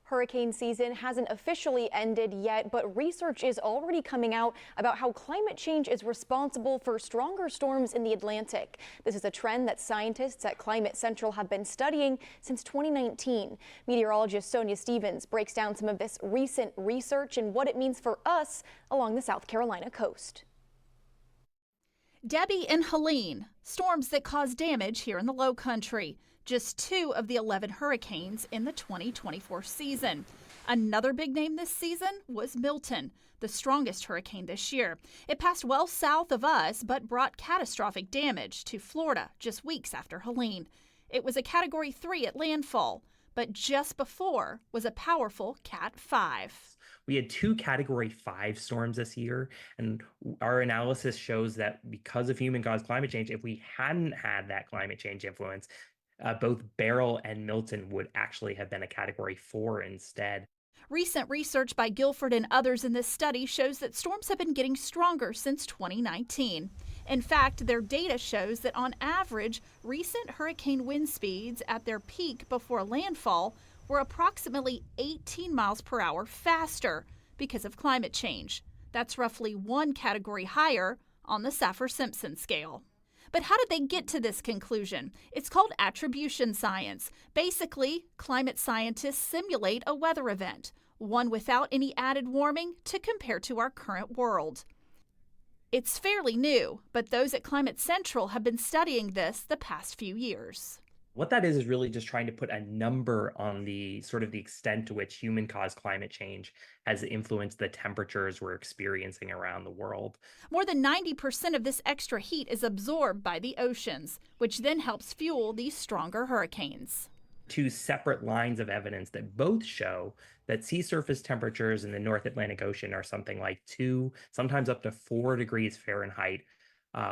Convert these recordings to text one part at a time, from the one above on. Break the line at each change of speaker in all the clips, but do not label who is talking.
Hurricane season hasn't officially ended yet, but research is already coming out about how climate change is responsible for stronger storms in the Atlantic. This is a trend that scientists at Climate Central have been studying since 2019. Meteorologist Sonia Stevens breaks down some of this recent research and what it means for us along the South Carolina coast.
Debbie and Helene, storms that cause damage here in the Low Country. Just 2 of the 11 hurricanes in the 2024 season. Another big name this season was Milton, the strongest hurricane this year. It passed well south of us, but brought catastrophic damage to Florida just weeks after Helene. It was a Category 3 at landfall, but just before was a powerful Cat 5.
We had 2 Category 5 storms this year, and our analysis shows that because of human-caused climate change, if we hadn't had that climate change influence, both Beryl and Milton would actually have been a Category 4 instead.
Recent research by Guilford and others in this study shows that storms have been getting stronger since 2019. In fact, their data shows that on average, recent hurricane wind speeds at their peak before landfall were approximately 18 miles per hour faster because of climate change. That's roughly 1 category higher on the Saffir-Simpson scale. But how did they get to this conclusion? It's called attribution science. Basically, climate scientists simulate a weather event, one without any added warming, to compare to our current world. It's fairly new, but those at Climate Central have been studying this the past few years.
What that is really just trying to put a number on the extent to which human-caused climate change has influenced the temperatures we're experiencing around the world.
More than 90% of this extra heat is absorbed by the oceans, which then helps fuel these stronger hurricanes.
2 separate lines of evidence that both show that sea surface temperatures in the North Atlantic Ocean are something like 2, sometimes up to 4 degrees Fahrenheit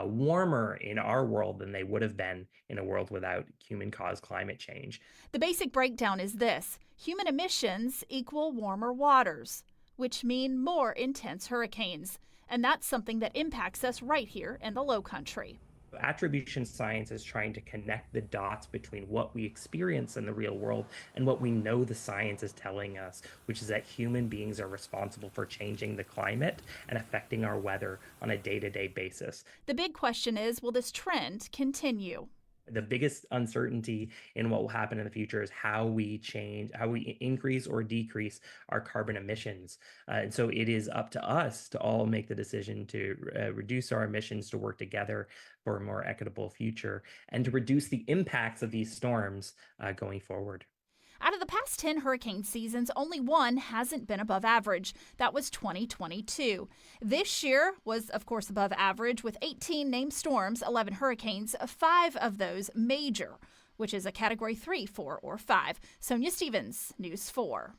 warmer in our world than they would have been in a world without human-caused climate change.
The basic breakdown is this: human emissions equal warmer waters, which mean more intense hurricanes. And that's something that impacts us right here in the Low Country.
Attribution science is trying to connect the dots between what we experience in the real world and what we know the science is telling us, which is that human beings are responsible for changing the climate and affecting our weather on a day-to-day basis.
The big question is, will this trend continue?
The biggest uncertainty in what will happen in the future is how we increase or decrease our carbon emissions. And so it is up to us to all make the decision to reduce our emissions, to work together for a more equitable future, and to reduce the impacts of these storms going forward.
Out of the past 10 hurricane seasons, only one hasn't been above average. That was 2022. This year was, of course, above average with 18 named storms, 11 hurricanes, 5 of those major, which is a Category 3, 4, or 5. Sonia Stevens, News 4.